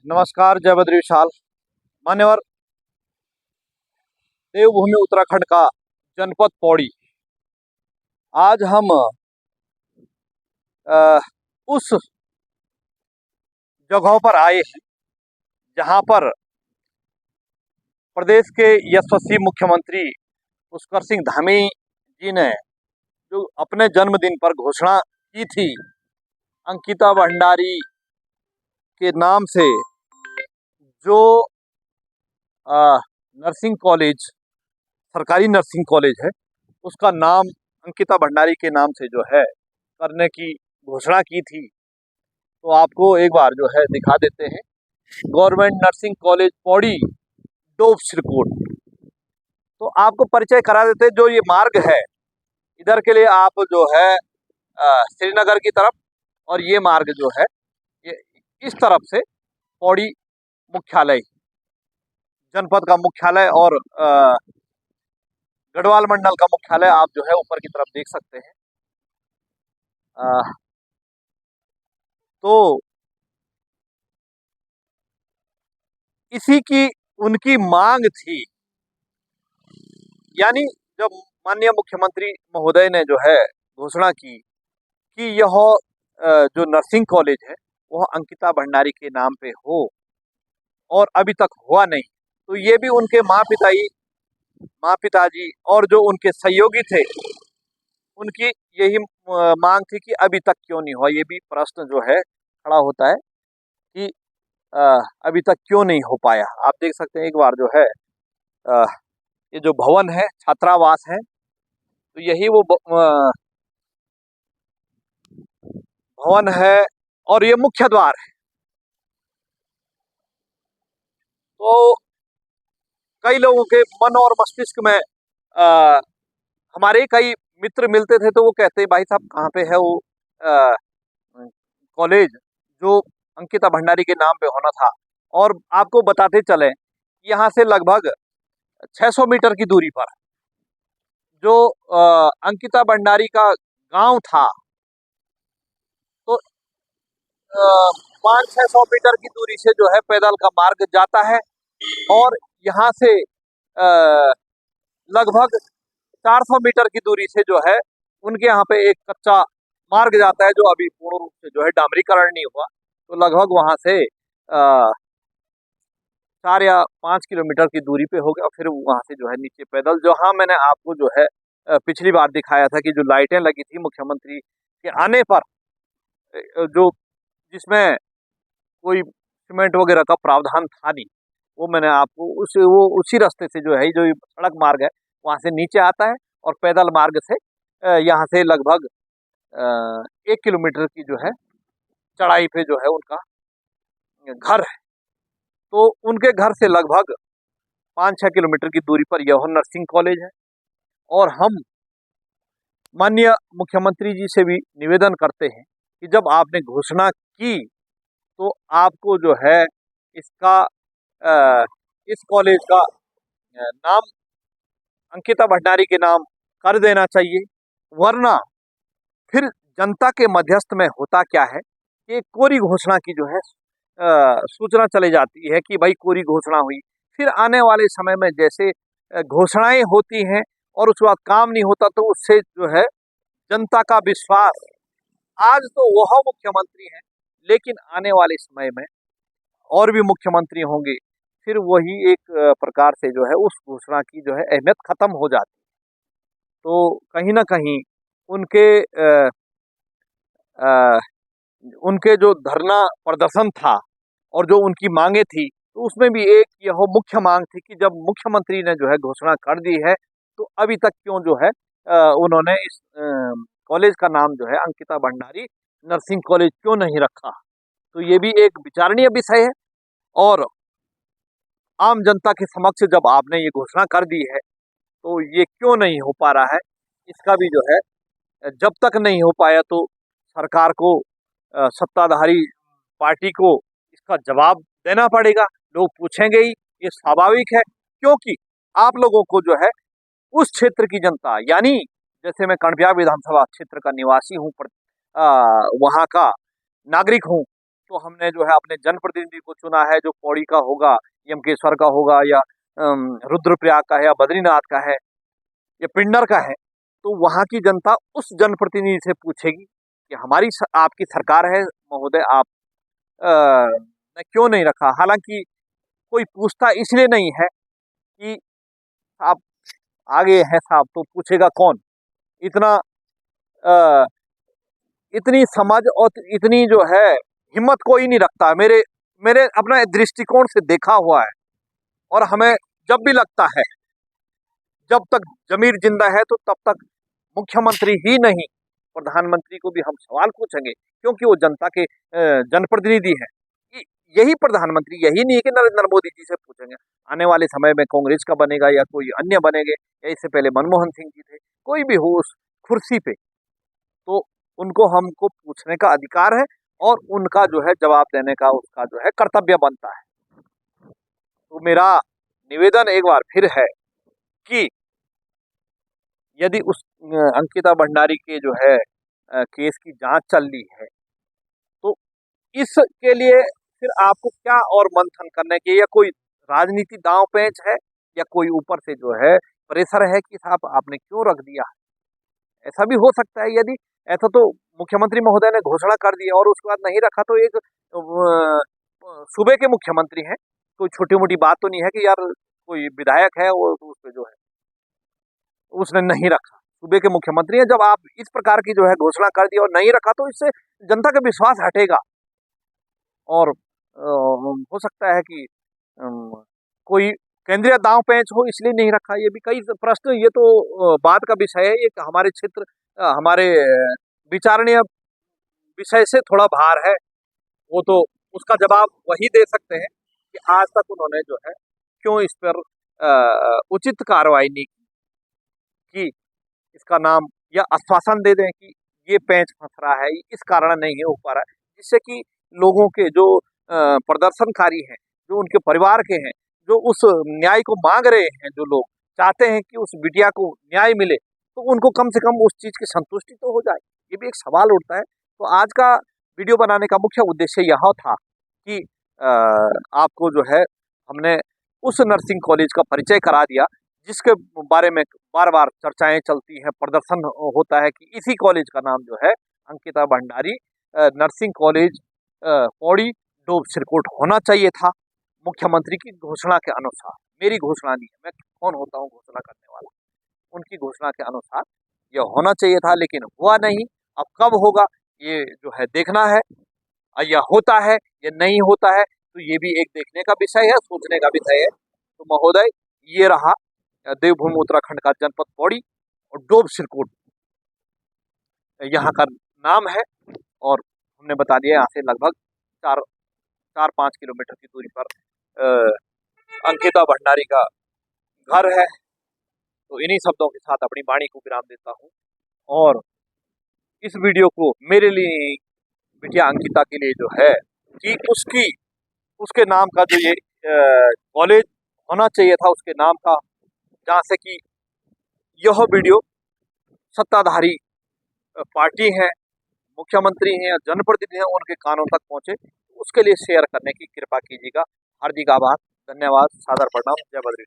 नमस्कार, जय बद्री विशाल। मान्यवर, देवभूमि उत्तराखंड का जनपद पौड़ी। आज हम अ, उस जगहों पर आए हैं जहां पर प्रदेश के यशस्वी मुख्यमंत्री पुष्कर सिंह धामी जी ने जो अपने जन्मदिन पर घोषणा की थी, अंकिता भंडारी के नाम से जो नर्सिंग कॉलेज, सरकारी नर्सिंग कॉलेज है, उसका नाम अंकिता भंडारी के नाम से जो है करने की घोषणा की थी। तो आपको एक बार जो है दिखा देते हैं। Government nursing college Pauri, Dobh Srikot. तो आपको परिचय करा देते हैं। जो ये मार्ग है, इधर के लिए आप जो है श्रीनगर की तरफ, और ये मार्ग जो है ये इस तरफ से पौड़ी मुख्यालय, जनपद का मुख्यालय और गढ़वाल मंडल का मुख्यालय आप जो है ऊपर की तरफ देख सकते हैं। तो इसी की उनकी मांग थी, यानी जब माननीय मुख्यमंत्री महोदय ने जो है घोषणा की कि यह जो नर्सिंग कॉलेज है वह अंकिता भंडारी के नाम पे हो, और अभी तक हुआ नहीं, तो ये भी उनके माँ पिताजी और जो उनके सहयोगी थे, उनकी यही मांग थी कि अभी तक क्यों नहीं हुआ। ये भी प्रश्न जो है खड़ा होता है कि अभी तक क्यों नहीं हो पाया। आप देख सकते हैं एक बार जो है ये जो भवन है, छात्रावास है, तो यही वो भवन है और ये मुख्य द्वार है। तो कई लोगों के मन और मस्तिष्क में हमारे कई मित्र मिलते थे, तो वो कहते भाई साहब कहाँ पे है वो कॉलेज जो अंकिता भंडारी के नाम पे होना था। और आपको बताते चले, यहाँ से लगभग 600 मीटर की दूरी पर जो अंकिता भंडारी का गांव था, तो 500-600 मीटर की दूरी से जो है पैदल का मार्ग जाता है, और यहाँ से लगभग 400 मीटर की दूरी से जो है उनके यहाँ पे एक कच्चा मार्ग जाता है, जो अभी पूर्ण रूप से जो है डामरीकरण नहीं हुआ। तो लगभग वहां से 4 या 5 किलोमीटर की दूरी पे हो गया, फिर वहां से जो है नीचे पैदल। जो हाँ, मैंने आपको जो है पिछली बार दिखाया था कि जो लाइटें लगी थी मुख्यमंत्री के आने पर, जो जिसमें कोई सीमेंट वगैरह का प्रावधान था नहीं, वो मैंने आपको उसी रास्ते से जो है, जो सड़क मार्ग है वहां से नीचे आता है, और पैदल मार्ग से यहाँ से लगभग 1 किलोमीटर की जो है चढ़ाई पे जो है उनका घर है। तो उनके घर से लगभग 5-6 किलोमीटर की दूरी पर यह नर्सिंग कॉलेज है। और हम माननीय मुख्यमंत्री जी से भी निवेदन करते हैं कि जब आपने घोषणा की, तो आपको जो है इसका इस कॉलेज का नाम अंकिता भंडारी के नाम कर देना चाहिए। वरना फिर जनता के मध्यस्थ में होता क्या है कि कोरी घोषणा की जो है सूचना चली जाती है कि भाई कोरी घोषणा हुई। फिर आने वाले समय में जैसे घोषणाएं होती हैं और उसके बाद काम नहीं होता, तो उससे जो है जनता का विश्वास, आज तो वह मुख्यमंत्री हैं, लेकिन आने वाले समय में और भी मुख्यमंत्री होंगे, फिर वही एक प्रकार से जो है उस घोषणा की जो है अहमियत खत्म हो जाती है। तो कहीं ना कहीं उनके अ, उनके जो धरना प्रदर्शन था और जो उनकी मांगे थी, तो उसमें भी एक यह मुख्य मांग थी कि जब मुख्यमंत्री ने जो है घोषणा कर दी है, तो अभी तक क्यों जो है उन्होंने इस कॉलेज का नाम जो है अंकिता भंडारी नर्सिंग कॉलेज क्यों नहीं रखा। तो ये भी एक विचारणीय विषय है। और आम जनता के समक्ष जब आपने ये घोषणा कर दी है, तो ये क्यों नहीं हो पा रहा है, इसका भी जो है जब तक नहीं हो पाया तो सरकार को, सत्ताधारी पार्टी को इसका जवाब देना पड़ेगा। लोग पूछेंगे ही, ये स्वाभाविक है, क्योंकि आप लोगों को जो है उस क्षेत्र की जनता, यानी जैसे मैं कणबिया विधानसभा क्षेत्र का निवासी हूँ, वहाँ का नागरिक हूँ, तो हमने जो है अपने जनप्रतिनिधि को चुना है, जो पौड़ी का होगा, यमकेश्वर का होगा, या रुद्रप्रयाग का है, या बद्रीनाथ का है, या पिंडर का है। तो वहाँ की जनता उस जनप्रतिनिधि से पूछेगी कि हमारी आपकी सरकार है महोदय, आप ने क्यों नहीं रखा। हालांकि कोई पूछता इसलिए नहीं है कि आप आगे हैं साहब, तो पूछेगा कौन। इतना अ, इतनी समझ और इतनी जो है हिम्मत कोई नहीं रखता। मेरे मेरे अपना दृष्टिकोण से देखा हुआ है। और हमें जब भी लगता है, जब तक जमीर जिंदा है, तो तब तक मुख्यमंत्री ही नहीं, प्रधानमंत्री को भी हम सवाल पूछेंगे, क्योंकि वो जनता के जनप्रतिनिधि हैं। यही प्रधानमंत्री, यही नहीं कि नरेंद्र मोदी जी से पूछेंगे। आने वाले समय में कांग्रेस का बनेगा या कोई अन्य बनेंगे, या इससे पहले मनमोहन सिंह जी थे, कोई भी हो उस कुर्सी पे, तो उनको हमको पूछने का अधिकार है, और उनका जो है जवाब देने का उसका जो है कर्तव्य बनता है। तो मेरा निवेदन एक बार फिर है कि यदि उस अंकिता भंडारी के जो है केस की जांच चल रही है, तो इसके लिए फिर आपको क्या और मंथन करने के, या कोई राजनीति दांव पेच है, या कोई ऊपर से जो है प्रेशर है कि साहब आपने क्यों रख दिया। ऐसा भी हो सकता है। यदि ऐसा, तो मुख्यमंत्री महोदय ने घोषणा कर दी और उसके बाद नहीं रखा, तो एक सूबे के मुख्यमंत्री हैं, कोई छोटी मोटी बात तो नहीं है कि यार कोई विधायक है वो उस पे जो है उसने नहीं रखा। सूबे के मुख्यमंत्री हैं, जब आप इस प्रकार की जो है घोषणा कर दी और नहीं रखा, तो इससे जनता का विश्वास हटेगा। और हो सकता है कि कोई केंद्रीय दांव पेच हो, इसलिए नहीं रखा। ये भी कई प्रश्न, ये तो बात का विषय है। ये हमारे क्षेत्र, हमारे विचारणीय विषय से थोड़ा बाहर है। वो तो उसका जवाब वही दे सकते हैं कि आज तक उन्होंने जो है क्यों इस पर उचित कार्रवाई नहीं की। इसका नाम, या आश्वासन दे दें कि ये पेंच फंस रहा है, इस कारण नहीं हो पा रहा है, जिससे कि लोगों के जो प्रदर्शनकारी हैं, जो उनके परिवार के हैं, जो उस न्याय को मांग रहे हैं, जो लोग चाहते हैं कि उस बिटिया को न्याय मिले, तो उनको कम से कम उस चीज की संतुष्टि तो हो जाए। ये भी एक सवाल उठता है। तो आज का वीडियो बनाने का मुख्य उद्देश्य यह था कि आपको जो है हमने उस नर्सिंग कॉलेज का परिचय करा दिया, जिसके बारे में बार बार चर्चाएं चलती हैं, प्रदर्शन होता है कि इसी कॉलेज का नाम जो है अंकिता भंडारी नर्सिंग कॉलेज पौड़ी डोब सिरकोट होना चाहिए था, मुख्यमंत्री की घोषणा के अनुसार। मेरी घोषणा नहीं है, मैं कौन होता हूँ घोषणा करने वाला। उनकी घोषणा के अनुसार यह होना चाहिए था, लेकिन हुआ नहीं। अब कब होगा ये जो है देखना है, या होता है या नहीं होता है, तो ये भी एक देखने का विषय है, सोचने का विषय है। तो महोदय, ये रहा देवभूमि उत्तराखंड का जनपद पौड़ी, और डोब सिरकोट यहाँ का नाम है। और हमने बता दिया यहाँ से लगभग 4-5 किलोमीटर की दूरी पर अंकिता भंडारी का घर है। तो इन्हीं शब्दों के साथ अपनी वाणी को विराम देता हूँ, और इस वीडियो को मेरे लिए, बिटिया अंकिता के लिए जो है कि उसके नाम का जो ये कॉलेज होना चाहिए था, उसके नाम का, जहाँ से कि यह वीडियो सत्ताधारी पार्टी है, मुख्यमंत्री हैं या जनप्रतिनिधि हैं, उनके कानों तक पहुंचे, उसके लिए शेयर करने की कृपा कीजिएगा। हार्दिक आभार, धन्यवाद, सादर प्रणाम, जय बद्री।